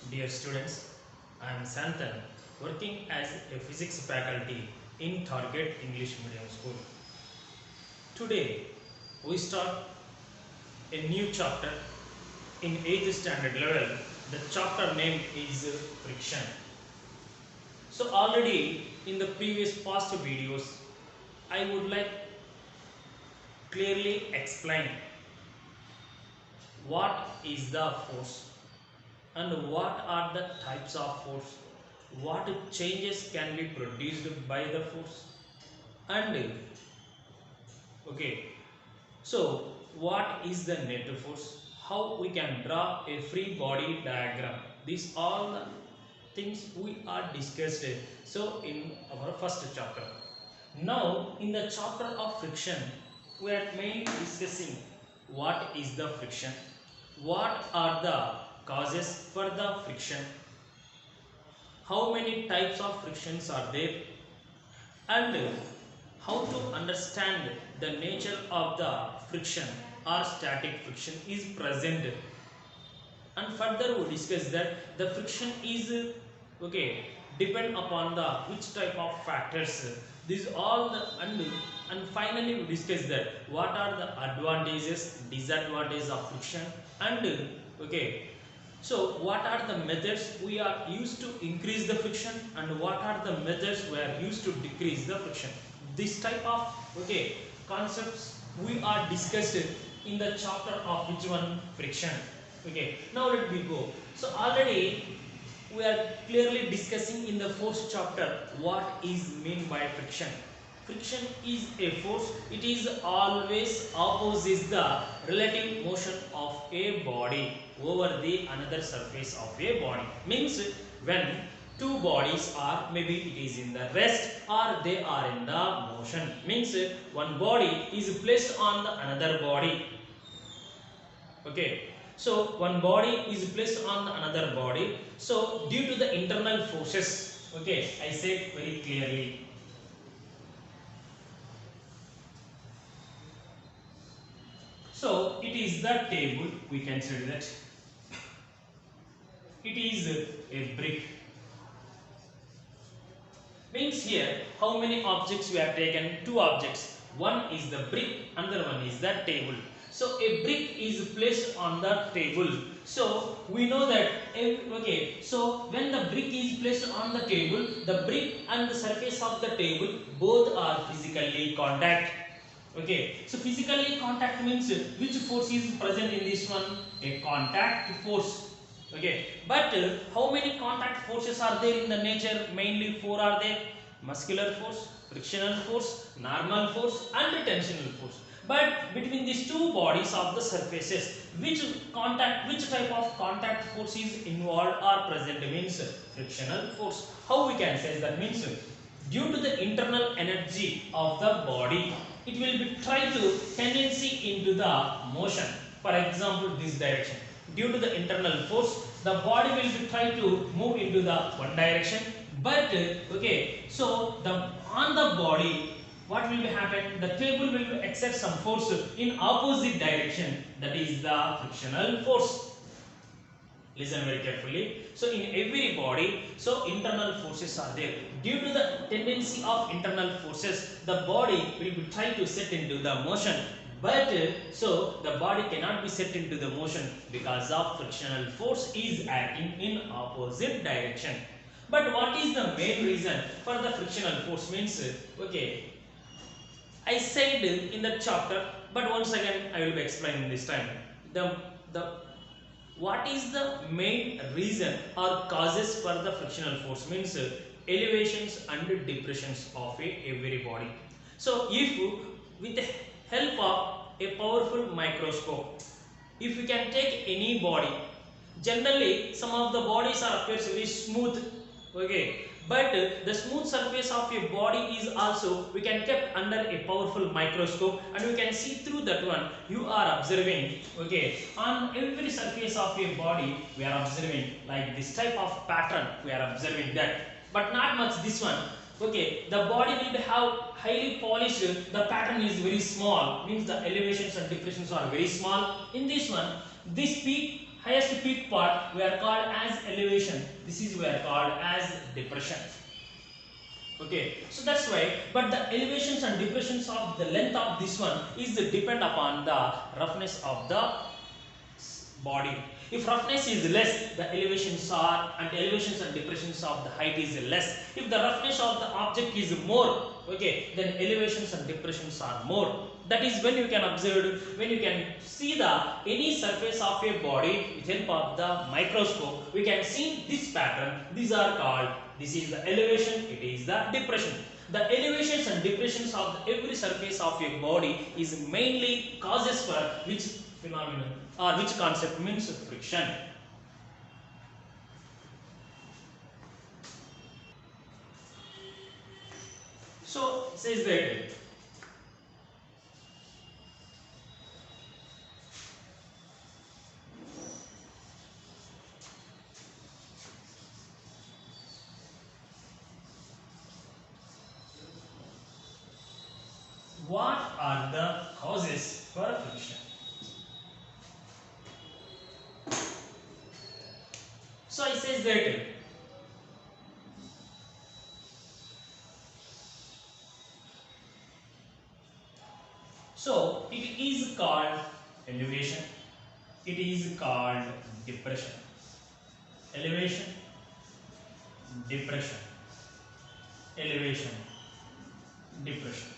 Dear students, I am Santhan, working as a physics faculty in Target English Medium School. Today, we start a new chapter in 8th standard level. The chapter name is friction. So already in the previous past videos, I would like clearly explain what is the force and what are the types of force, what changes can be produced by the force, and okay, so what is the net force, how we can draw a free body diagram. These all the things we are discussed so in our first chapter. Now in the chapter of friction, we are mainly discussing what is the friction, what are the causes for the friction, how many types of frictions are there, and how to understand the nature of the friction or static friction is present. And further we discuss that the friction is okay depend upon the which type of factors, these all the and finally we discuss that what are the advantages, disadvantages of friction, and okay, so what are the methods we are used to increase the friction and what are the methods we are used to decrease the friction. This type of okay concepts we are discussed in the chapter of which one, friction. Okay, now let me go. So already we are clearly discussing in the first chapter what is meant by friction. Friction is a force, it is always opposes the relative motion of a body over the another surface of a body. Means when two bodies are, maybe it is in the rest or they are in the motion, means one body is placed on the another body. Okay, so one body is placed on another body, so due to the internal forces, okay, I said very clearly. So it is the table, we can say that it is a brick. Means here how many objects we have taken? Two objects. One is the brick, another one is the table. So a brick is placed on the table. So we know that okay. So when the brick is placed on the table, the brick and the surface of the table both are physically contact. Okay. So physically contact means which force is present in this one? A contact force. Okay, but how many contact forces are there in the nature? Mainly four are there: muscular force, frictional force, normal force, and tensional force. But between these two bodies of the surfaces, which type of contact force is involved or present? Means frictional force. How we can say that? Means due to the internal energy of the body, it will be try to tendency into the motion. For example, this direction. Due to the internal force, the body will be try to move into the one direction. But okay, so the on the body, what will be happen? The table will exert some force in opposite direction. That is the frictional force. Listen very carefully. So in every body, so internal forces are there. Due to the tendency of internal forces, the body will be trying to set into the motion. But so the body cannot be set into the motion because of frictional force is acting in opposite direction. But what is the main reason for the frictional force? Means okay, I said in the chapter, but once again I will be explaining this time. The what is the main reason or causes for the frictional force? Means elevations and depressions of every body. So if with the help of a powerful microscope, if we can take any body, generally some of the bodies are appears very smooth, okay, but the smooth surface of a body is also we can kept under a powerful microscope and we can see through that one. You are observing, okay, on every surface of a body we are observing like this type of pattern, we are observing that, but not much this one. Okay, the body will be have highly polished, the pattern is very small, means the elevations and depressions are very small. In this one, this peak highest peak part we are called as elevation. This is we are called as depression. Okay, so that's why, but the elevations and depressions of the length of this one is depend upon the roughness of the body. If roughness is less, the elevations are, and elevations and depressions of the height is less. If the roughness of the object is more, okay, then elevations and depressions are more. That is when you can observe, when you can see the any surface of a body with help of the microscope, we can see this pattern. These are called, this is the elevation, it is the depression. The elevations and depressions of every surface of a body is mainly causes for which phenomenon or which concept means friction. So says that what are the causes for friction? So it says that so it is called elevation, it is called depression. Elevation, depression, elevation, depression.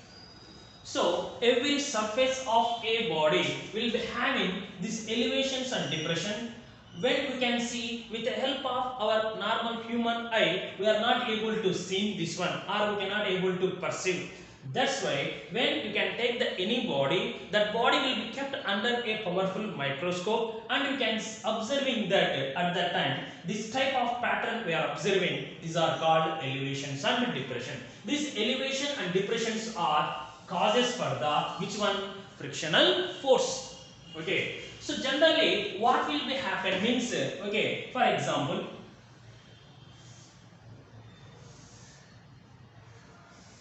So every surface of a body will be having these elevations and depression. When we can see with the help of our normal human eye, we are not able to see this one, or we cannot able to perceive. That's why when you can take the any body, that body will be kept under a powerful microscope, and you can observing that at that time this type of pattern we are observing, these are called elevations and depression. These elevation and depressions are causes for the which one? Frictional force. Okay, so generally what will be happen means, okay, for example,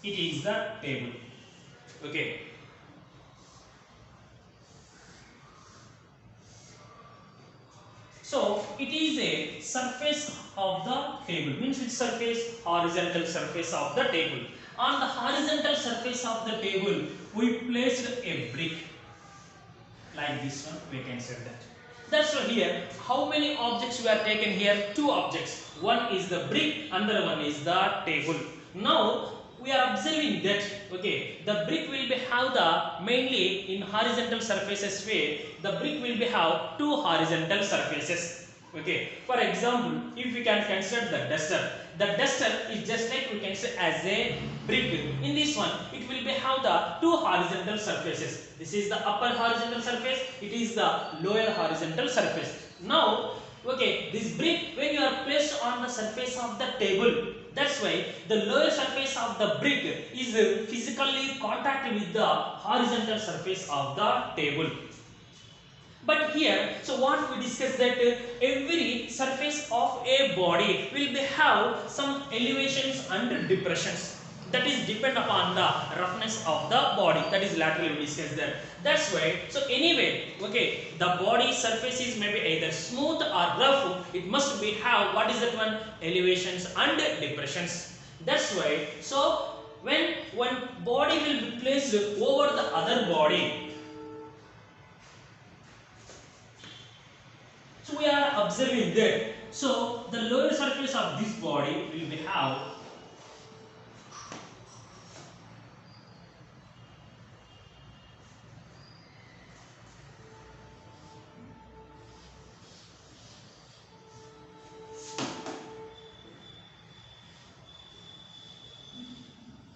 it is the table. Okay, so it is a surface of the table, means which surface? Horizontal surface of the table. On the horizontal surface of the table, we placed a brick like this one. We can say that. That's why here, how many objects we are taken here? Two objects. One is the brick, another one is the table. Now we are observing that, okay, the brick will be have the mainly in horizontal surfaces way. The brick will be have two horizontal surfaces. Okay, for example, if we can consider the duster is just like we can say as a brick. In this one, it will be have the two horizontal surfaces. This is the upper horizontal surface, it is the lower horizontal surface. Now, okay, this brick when you are placed on the surface of the table, that's why the lower surface of the brick is physically contact with the horizontal surface of the table. But here, so what we discussed that every surface of a body will be have some elevations and depressions. That is depend upon the roughness of the body. That is laterally we discussed that. That's why. So anyway, okay, the body surface is maybe either smooth or rough. It must be have what is that one? Elevations and depressions. That's why. So when one body will be placed over the other body, so we are observing that. So the lower surface of this body will be have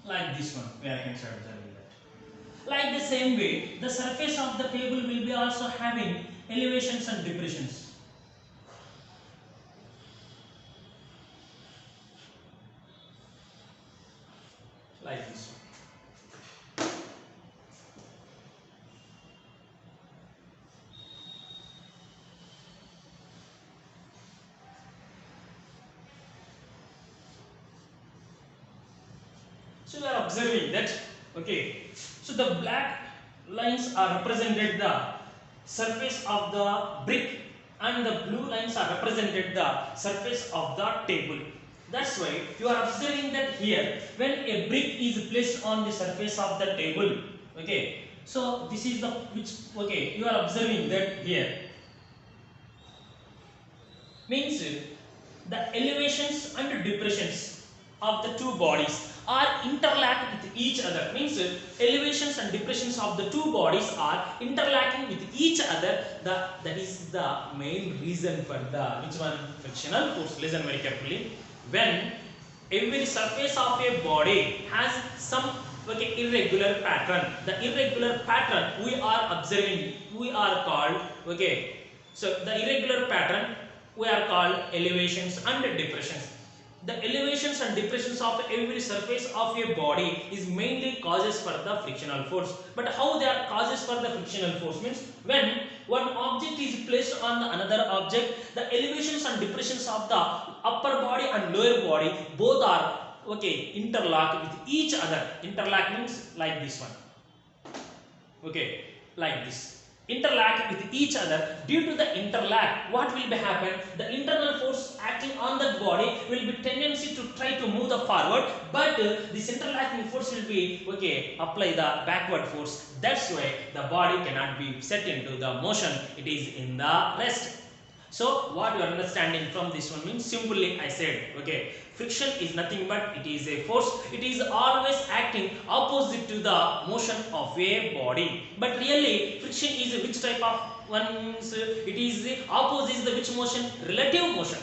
like this one. We are observing that. Like the same way, the surface of the table will be also having elevations and depressions. Like this one. So we are observing that, okay. So the black lines are represented the surface of the brick, and the blue lines are represented the surface of the table. That's why you are observing that here when a brick is placed on the surface of the table, okay, so this is the which, okay, you are observing that here means the elevations and depressions of the two bodies are interlocked with each other, means elevations and depressions of the two bodies are interlocking with each other. That is the main reason for the which one, frictional force. Listen very carefully. When every surface of a body has some, okay, irregular pattern, the irregular pattern we are observing, we are called, okay, so the irregular pattern we are called elevations and depressions. The elevations and depressions of every surface of a body is mainly causes for the frictional force. But how they are causes for the frictional force means when one object is placed on the another object, the elevations and depressions of the upper body and lower body both are, okay, interlocked with each other. Interlock means like this one, okay, like this, interlock with each other. Due to the interlock, what will be happen, the internal force acting on that body will be tendency to try to move the forward, but this interlocking force will be, okay, apply the backward force. That's why the body cannot be set into the motion, it is in the rest. So what you are understanding from this one means, simply I said, okay, friction is nothing but it is a force. It is always acting opposite to the motion of a body. But really, friction is which type of one means it is the opposite is the which motion? Relative motion.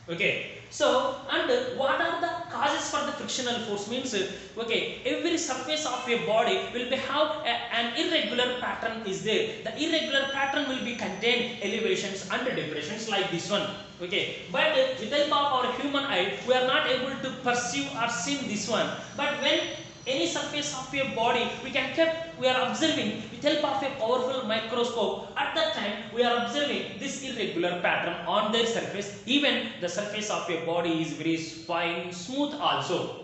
Okay. So, and what are the causes for the frictional force means, okay, every surface of a body will be have an irregular pattern is there. The irregular pattern will be contain elevations and depressions like this one, okay, but with the help of our human eye we are not able to perceive or see this one. But when any surface of a body we are observing with help of a powerful microscope, at that time we are observing this irregular pattern on their surface. Even the surface of a body is very fine, smooth also,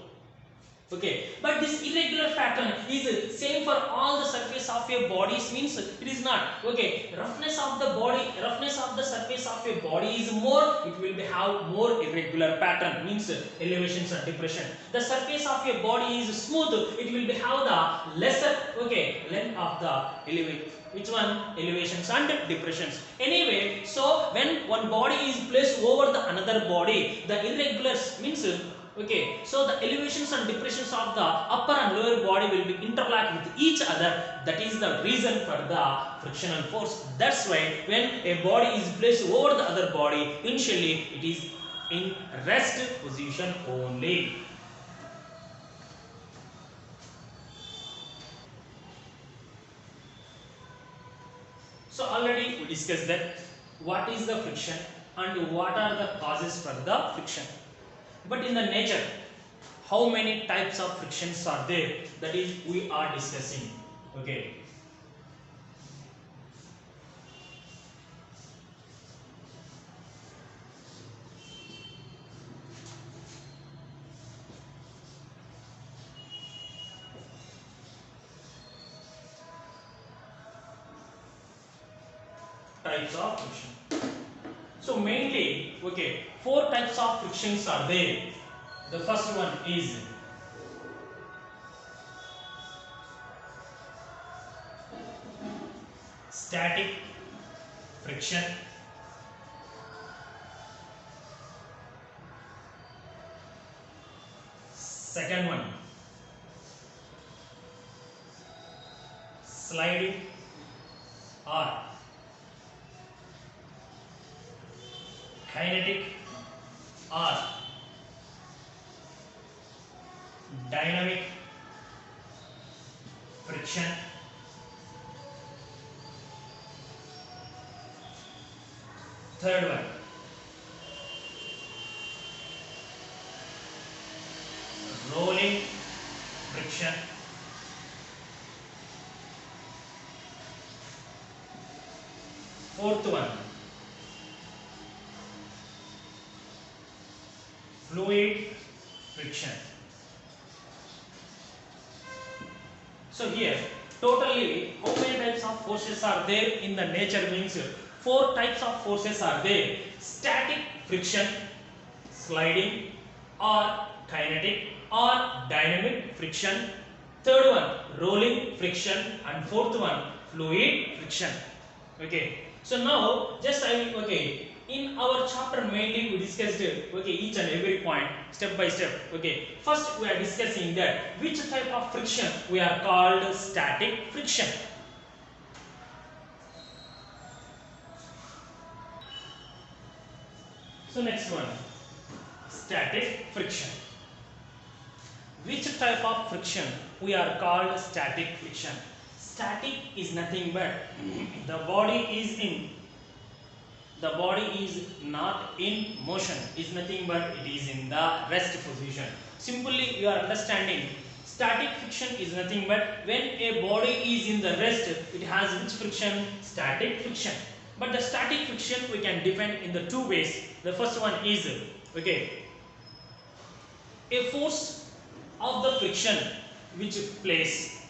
okay, but this irregular pattern is same for all the surface of your bodies means it is not, okay, roughness of the body, roughness of the surface of your body is more, it will be have more irregular pattern means elevations and depression. The surface of your body is smooth, it will be have the lesser, okay, length of the elevate, which one, elevations and depressions. Anyway, so when one body is placed over the another body, the irregulars means, okay, so the elevations and depressions of the upper and lower body will be interlocked with each other. That is the reason for the frictional force. That's why when a body is placed over the other body, initially it is in rest position only. So already we discussed that what is the friction and what are the causes for the friction. But in the nature, how many types of frictions are there? That is we are discussing. Okay. Types of friction. So mainly, okay, 4 types of frictions are there. The first one is static friction. Second one, sliding or kinetic or dynamic friction. Third one, rolling friction. Fourth one, fluid friction. So here totally how many types of forces are there in the nature means four types of forces are there: static friction, sliding, or kinetic or dynamic friction. Third one, rolling friction, and fourth one, fluid friction. Okay. So now just I will, okay, in our chapter mainly we discussed okay each and every point step by step. Okay. First we are discussing that which type of friction we are called static friction. So next one, static friction. Which type of friction we are called static friction? Static is nothing but the body is not in motion, is nothing but it is in the rest position. Simply you are understanding static friction is nothing but when a body is in the rest, it has which friction? Static friction. But the static friction we can define in the two ways. The first one is okay, a force of the friction which place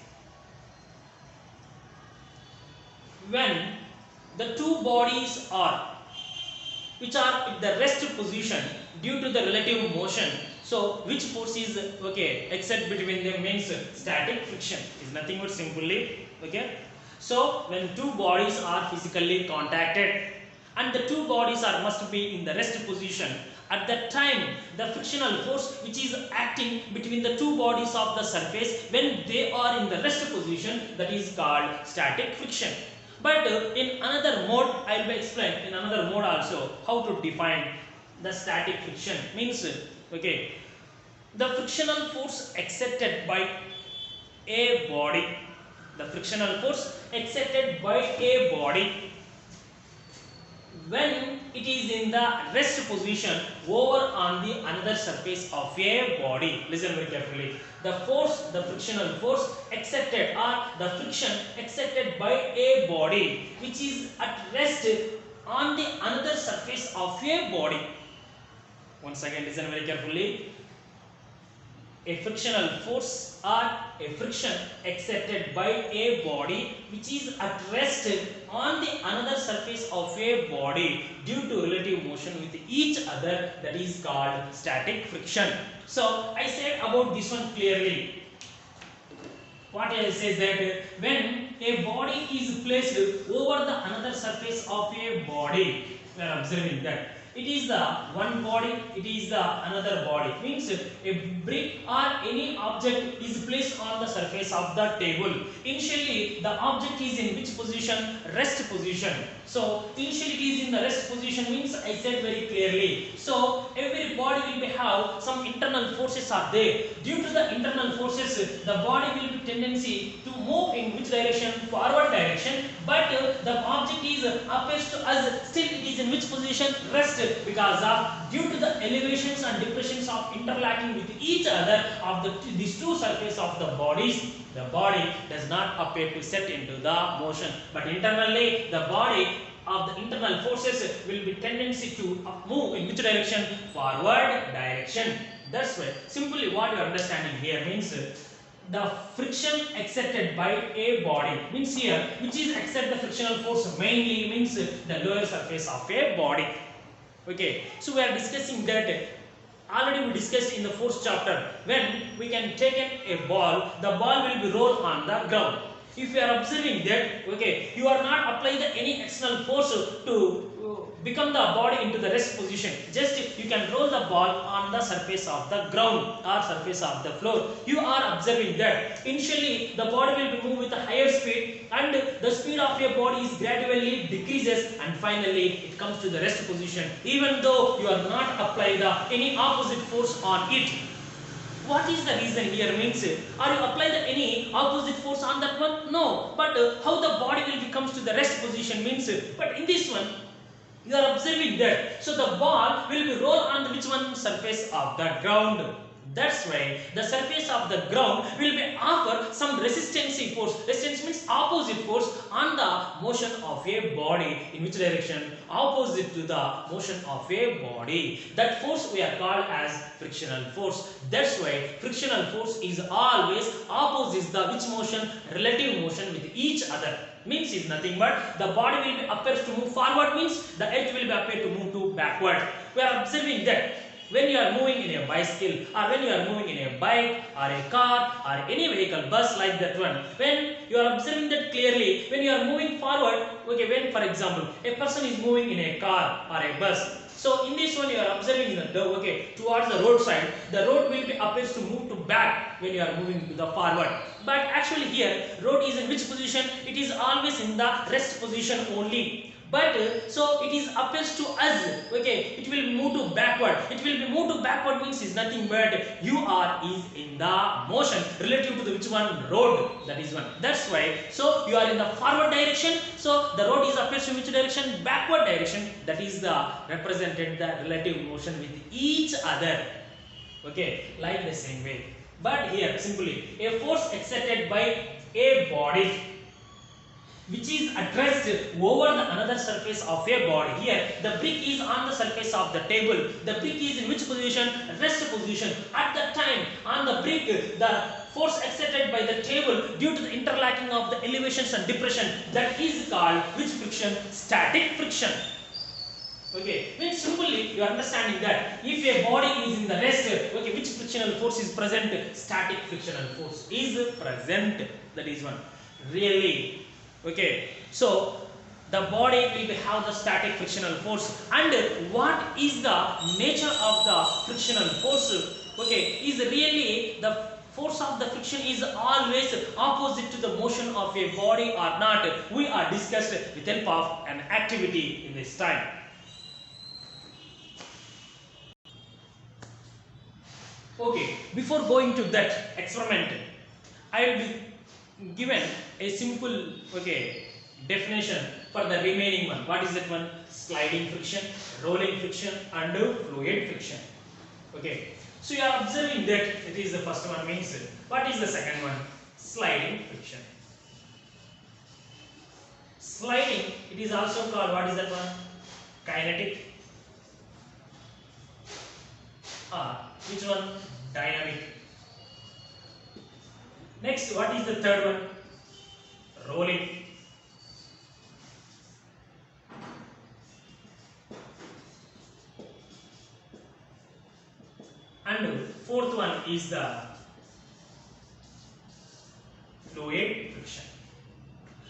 when the two bodies are which are in the rest position due to the relative motion. So which force is okay except between them means static friction is nothing but simply okay. So when two bodies are physically contacted and the two bodies are must be in the rest position, at that time the frictional force which is acting between the two bodies of the surface when they are in the rest position, that is called static friction. But in another mode I will explain in another mode also how to define the static friction means okay, the frictional force exerted by a body, the frictional force exerted by a body when it is in the rest position over on the another surface of a body. Listen very carefully. The force, the frictional force exerted or the friction exerted by a body which is at rest on the another surface of a body. Once again listen very carefully. A frictional force or a friction exerted by a body which is at rest on the another surface of a body due to relative motion with each other, that is called static friction. So I said about this one clearly. What I say is that when a body is placed over the another surface of a body, we are observing that it is the one body, it is the another body. Means a brick or any object is placed on the surface of the table. Initially, the object is in which position? Rest position. So initially it is in the rest position means I said very clearly. So every body will be have some internal forces are there. Due to the internal forces, the body will be tendency to move in which direction? Forward direction. But the object is appears to us still it is in which position? Rest, because of due to the elevations and depressions of interlocking with each other of these two surfaces of the bodies, the body does not appear to set into the motion, but internally the body of the internal forces will be tendency to move in which direction? Forward direction. That's why simply what you are understanding here means the friction exerted by a body means here which is exert the frictional force mainly means the lower surface of a body. Okay, so we are discussing that already we discussed in the fourth chapter. When we can take a ball, the ball will be rolled on the ground. If you are observing that, okay, you are not applying any external force to become the body into the rest position. Just you can roll the ball on the surface of the ground or surface of the floor. You are observing that initially the body will be moved with a higher speed and the speed of your body is gradually decreases and finally it comes to the rest position even though you are not applying any opposite force on it. What is the reason here means are you applying any opposite force on that one? No, but how the body will comes to the rest position means but in this one you are observing that. So the ball will be rolled on the which one? Surface of the ground. That's why the surface of the ground will be offer some resistance force. Resistance means opposite force on the motion of a body. In which direction? Opposite to the motion of a body. That force we are called as frictional force. That's why frictional force is always opposite the which motion? Relative motion with each other. means is nothing but the body will be appears to move forward means the earth will be appear to move to backward. We are observing that when you are moving in a bicycle or when you are moving in a bike or a car or any vehicle, bus like that one, when you are observing that clearly, when you are moving forward, okay, when for example a person is moving in a car or a bus, so in this one you are observing the okay towards the roadside, the road will be appears to move to back when you are moving to the forward. But actually here road is in which position? It is always in the rest position only. But so it is appears to us, okay, it will move to backward. It will be moved to backward means is nothing but you are is in the motion relative to the which one? Road. That is one. That's why. So you are in the forward direction. So the road is appears to which direction? Backward direction. That is the represented the relative motion with each other. Okay, like the same way. But here simply a force exerted by a body which is addressed over the another surface of a body. Here the brick is on the surface of the table. The brick is in which position? Rest position. At that time on the brick the force exerted by the table due to the interlocking of the elevations and depression, that is called which friction? Static friction. Okay, means simply you are understanding that if a body is in the rest, okay, which frictional force is present? Static frictional force is present. That is one. Really. Okay, so the body will have the static frictional force, and what is the nature of the frictional force? Okay, is really the force of the friction is always opposite to the motion of a body or not? We are discussed with help of an activity in this time. Okay, before going to that experiment, I will be given a simple okay definition for the remaining one. What is that one? Sliding friction, rolling friction and fluid friction. Okay, so you are observing that it is the first one means what is the second one? Sliding friction. Sliding, it is also called what is that one? Kinetic or which one? Dynamic. Next, what is the third one? Rolling. And fourth one is the fluid friction.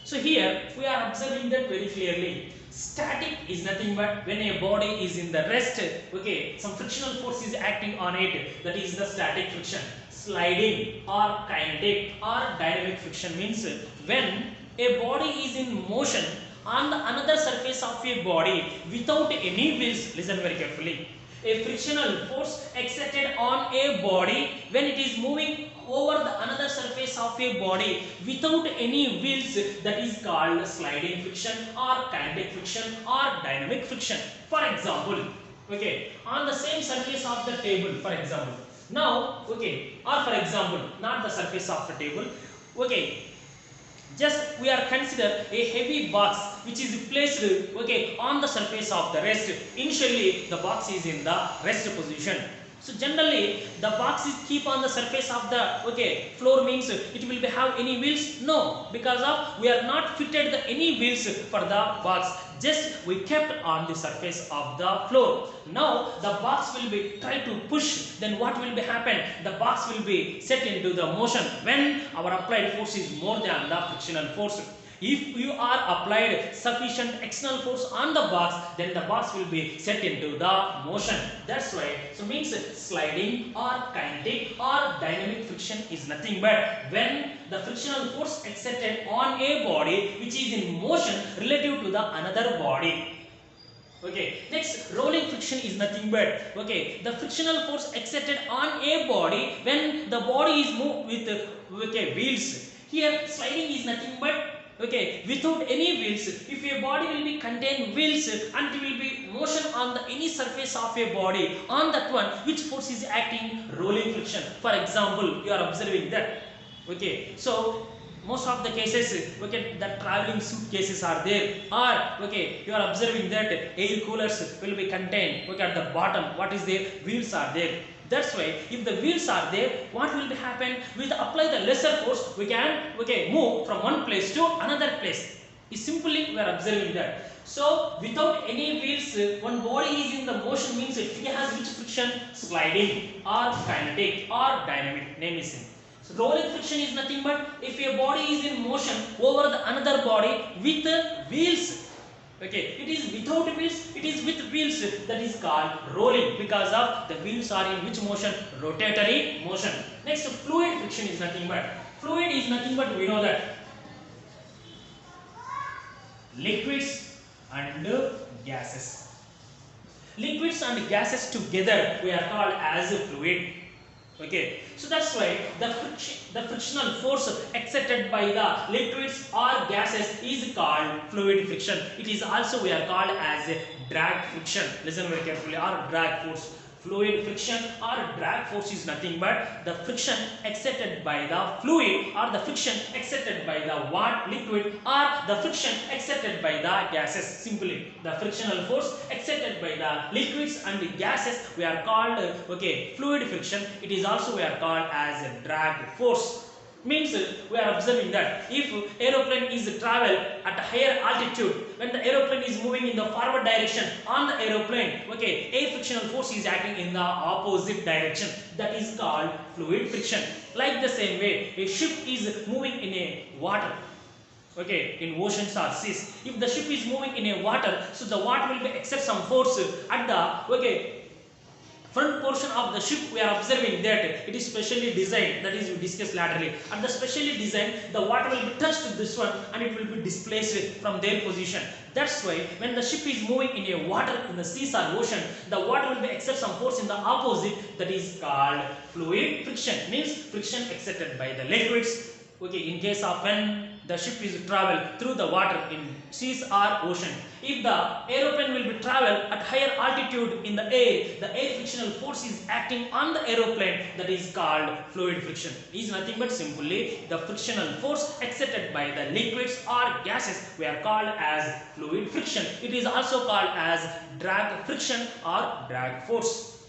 So here we are observing that very clearly. Static is nothing but when a body is in the rest, okay, some frictional force is acting on it, that is the static friction. Sliding or kinetic or dynamic friction means when a body is in motion on the another surface of a body without any wheels. Listen very carefully. A frictional force exerted on a body when it is moving over the another surface of a body without any wheels, that is called sliding friction or kinetic friction or dynamic friction. For example, okay, on the same surface of the table, for example, now, okay, or for example, not the surface of the table, okay, just we are consider a heavy box which is placed okay on the surface of the rest. Initially the box is in the rest position. So generally the box is keep on the surface of the okay floor means it will be have any wheels? No, because of we are not fitted the any wheels for the box, just we kept on the surface of the floor. Now the box will be try to push, then what will be happen? The box will be set into the motion when our applied force is more than the frictional force. If you are applied sufficient external force on the box, then the box will be set into the motion. That's why, so means sliding or kinetic or dynamic friction is nothing but when the frictional force exerted on a body which is in motion relative to the another body. Okay, next rolling friction is nothing but okay the frictional force exerted on a body when the body is moved with okay wheels. Here sliding is nothing but okay without any wheels. If a body will be contain wheels and it will be motion on the any surface of a body, on that one which force is acting? Rolling friction. For example, you are observing that okay, so most of the cases okay the traveling suitcases are there, or okay you are observing that air coolers will be contained okay at the bottom. What is there? Wheels are there. That's why if the wheels are there, what will be happen? With apply the lesser force, we can okay move from one place to another place. is simply we are observing that. So without any wheels, one body is in the motion means it has which friction? Sliding or kinetic or dynamic. Name is same. So rolling friction is nothing but if a body is in motion over the another body with wheels. Okay, it is without wheels, it is with wheels, that is called rolling because of the wheels are in which motion? Rotatory motion. Next, fluid friction is nothing but we know that liquids and gases. Liquids and gases together we are called as fluid. Okay, so that's why the frictional force exerted by the liquids or gases is called fluid friction. It is also we are called as drag friction. Listen very carefully. Or drag force. Fluid friction or drag force is nothing but the friction exerted by the fluid or the friction exerted by the liquid or the friction exerted by the gases. Simply, the frictional force exerted by the liquids and the gases we are called fluid friction. It is also we are called as a drag force. Means we are observing that if aeroplane is travel at a higher altitude, when the aeroplane is moving in the forward direction on the aeroplane, air frictional force is acting in the opposite direction, that is called fluid friction. Like the same way, a ship is moving in a water, in oceans or seas. If the ship is moving in a water, so the water will be exert some force at the front portion of the ship. We are observing that it is specially designed, that is we discussed laterally, and the specially designed the water will be touched to this one and it will be displaced from their position. That's why when the ship is moving in a water, in the seas or ocean, the water will be exert some force in the opposite, that is called fluid friction. Means friction exerted by the liquids. In case of when the ship is travel through the water in seas or ocean. If the aeroplane will be travel at higher altitude in the air frictional force is acting on the aeroplane, that is called fluid friction. It is nothing but simply the frictional force exerted by the liquids or gases we are called as fluid friction. It is also called as drag friction or drag force.